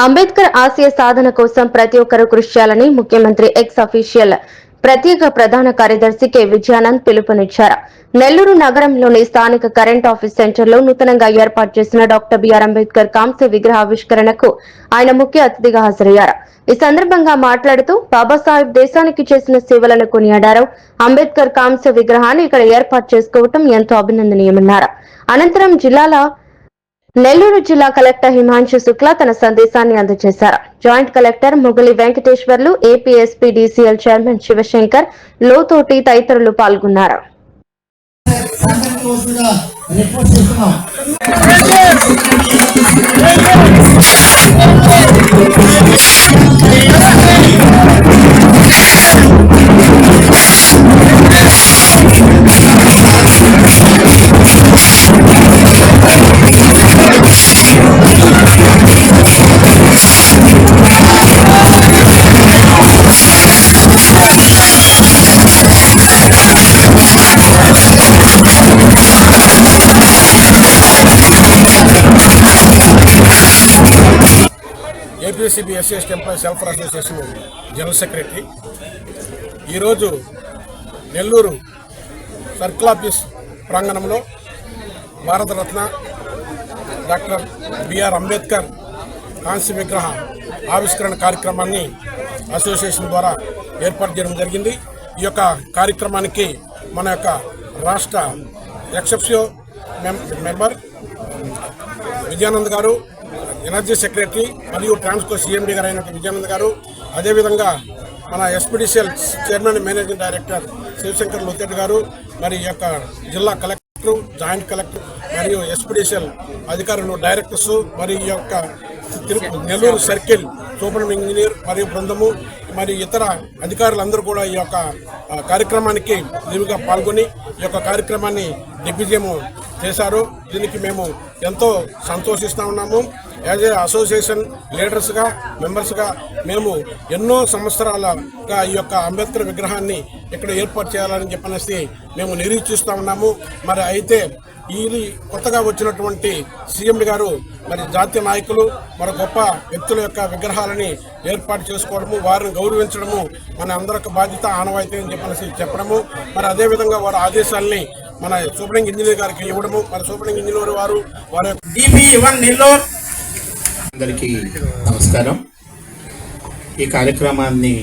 అంబేద్కర్ ఆశయ సాధన కోసం ప్రతి ఒక్కరూ కృషి చేయాలని ముఖ్యమంత్రి ఎక్స్ అఫీషియల్ ప్రత్యేక ప్రధాన కార్యదర్శి కె విజయానంద్ పిలుపునిచ్చారు. నెల్లూరు నగరంలోని స్థానిక కరెంట్ ఆఫీస్ సెంటర్లో నూతనంగా ఏర్పాటు చేసిన డాక్టర్ బిఆర్ అంబేద్కర్ కాంస్య విగ్రహ ఆవిష్కరణకు ఆయన ముఖ్య అతిథిగా హాజరయ్యారు. ఈ సందర్భంగా మాట్లాడుతూ బాబాసాహెబ్ దేశానికి చేసిన సేవలను కొనియాడారు. అంబేద్కర్ కాంస్య విగ్రహాన్ని ఇక్కడ ఏర్పాటు చేసుకోవడం ఎంతో అభినందనీయమన్నారు. అనంతరం నెల్లూరు జిల్లా కలెక్టర్ హిమాంశు శుక్లా తన సందేశాన్ని అందజేశారు. Joint collector Mugali Venkateswarlu, AP SPDCL chairman Sivasankar, Lotheti తదితరులు పాల్గొన్నారు. APCB SC employees welfare association general secretary ఈరోజు నెల్లూరు సర్కిల్ ఆఫీస్ ప్రాంగణంలో భారతరత్న డాక్టర్ బిఆర్ అంబేద్కర్ కాంస్య విగ్రహ ఆవిష్కరణ కార్యక్రమాన్ని అసోసియేషన్ ద్వారా ఏర్పాటు చేయడం జరిగింది. ఈ యొక్క కార్యక్రమానికి మన యొక్క రాష్ట్ర ఎక్సెప్షియో మెంబర్ విజయానంద్ గారు, ఎనర్జీ సెక్రటరీ మరియు ట్రాన్స్కో సిఎండి గారు అయిన విజయానంద్ గారు, అదేవిధంగా మన SPDCL chairman managing director Shivshankar Lotheti గారు, మరి ఈ యొక్క జిల్లా కలెక్టర్, జాయింట్ కలెక్టర్ మరియు ఎస్పీడీసీఎల్ అధికారులు, డైరెక్టర్స్, మరియు ఈ యొక్క నెల్లూరు సర్కిల్ సూపర్ ఇంజనీర్ మరియు బృందము మరి ఇతర అధికారులందరూ కూడా ఈ యొక్క కార్యక్రమానికి నిలువుగా పాల్గొని ఈ యొక్క కార్యక్రమాన్ని దిగ్విజయం చేశారు. దీనికి మేము ఎంతో సంతోషిస్తూ ఉన్నాము. యాజ్ ఏ అసోసియేషన్ లీడర్స్గా, మెంబర్స్గా మేము ఎన్నో సంవత్సరాలుగా ఈ యొక్క అంబేద్కర్ విగ్రహాన్ని ఇక్కడ ఏర్పాటు చేయాలని చెప్పనేసి మేము నిరీక్షిస్తూ ఉన్నాము. మరి అయితే ఈ కొత్తగా వచ్చినటువంటి సీఎం గారు మరి జాతీయ నాయకులు, మరి గొప్ప వ్యక్తుల యొక్క విగ్రహాలని ఏర్పాటు చేసుకోవడము, వారిని గౌరవించడము మన అందరికి బాధ్యత, ఆనవాయితీ అని చెప్పడము, మరి అదేవిధంగా వారి ఆదేశాలని మన సూపరింగ్ ఇంజనీర్ గారికి ఇవ్వడము, మరి సూపరింగ్ ఇంజనీర్ వారు వారి అందరికీ నమస్కారం. ఈ కార్యక్రమాన్ని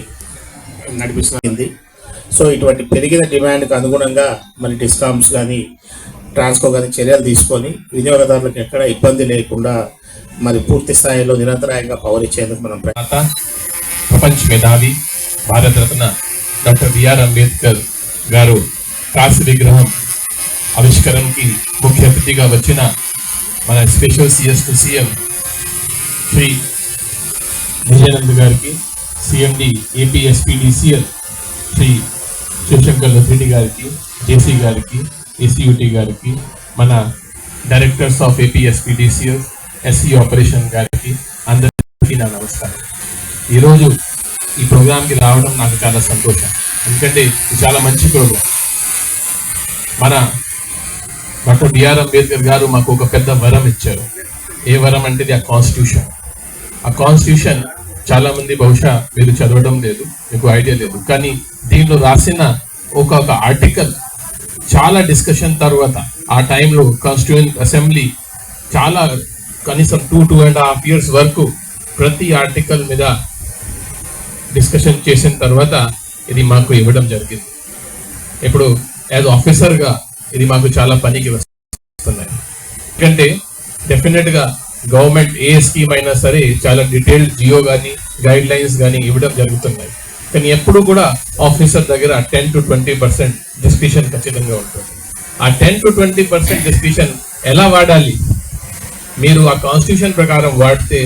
నడిపిస్తుంది. సో ఇటువంటి పెరిగిన డిమాండ్కి అనుగుణంగా మరి డిస్కామ్స్ కానీ ట్రాన్స్కో కానీ చర్యలు తీసుకొని వినియోగదారులకు ఎక్కడ ఇబ్బంది లేకుండా మరి పూర్తి స్థాయిలో నిరంతరాయంగా పవర్ ఇచ్చేందుకు మనం ప్రపంచ మేధావి భారతరత్న డాక్టర్ బిఆర్ అంబేద్కర్ గారు కాంస్య విగ్రహం ఆవిష్కరణకి ముఖ్య అతిథిగా వచ్చిన మన special CS to CM Shri Vijayanand గారికి, CMD AP SPDCL Shri Sivasankar Lotheti గారికి, జేసీ గారికి, ఏసీయూటీ గారికి, మన directors of AP SPDCL, SC operation గారికి, అందరికీ నా నమస్కారం. ఈరోజు ఈ ప్రోగ్రాంకి రావడం నాకు చాలా సంతోషం. ఎందుకంటే ఇది చాలా మంచి ప్రోగ్రాం. మన డాక్టర్ బిఆర్ అంబేద్కర్ గారు మాకు ఒక పెద్ద వరం ఇచ్చారు. ఏ వరం అంటే ఆ కాన్స్టిట్యూషన్. ఆ కాన్స్టిట్యూషన్ చాలా మంది బహుశా మీరు చదవడం లేదు, మీకు ఐడియా లేదు. కానీ దీనిలో రాసిన ఒక ఆర్టికల్ చాలా డిస్కషన్ తర్వాత ఆ టైంలో కాన్స్టిట్యూయెంట్ అసెంబ్లీ చాలా కనీసం 2.5 years వరకు ప్రతి ఆర్టికల్ మీద డిస్కషన్ చేసిన తర్వాత ఇది మాకు ఇవ్వడం జరిగింది. ఇప్పుడు యాజ్ ఆఫీసర్గా ఇది మాకు చాలా పనికి వస్తున్నాయి. ఎందుకంటే డెఫినెట్గా గవర్నమెంట్ ఏ స్కీమ్ అయినా సరే చాలా డీటెయిల్డ్ జియో కానీ గైడ్ లైన్స్ కానీ ఇవ్వడం జరుగుతున్నాయి. కానీ ఎప్పుడు కూడా ఆఫీసర్ దగ్గర 10 to 20% డిస్కషన్ ఖచ్చితంగా ఉంటుంది. ఆ 10 to 20% డిస్కషన్ ఎలా వాడాలి, మీరు ఆ కాన్స్టిట్యూషన్ ప్రకారం వాడితే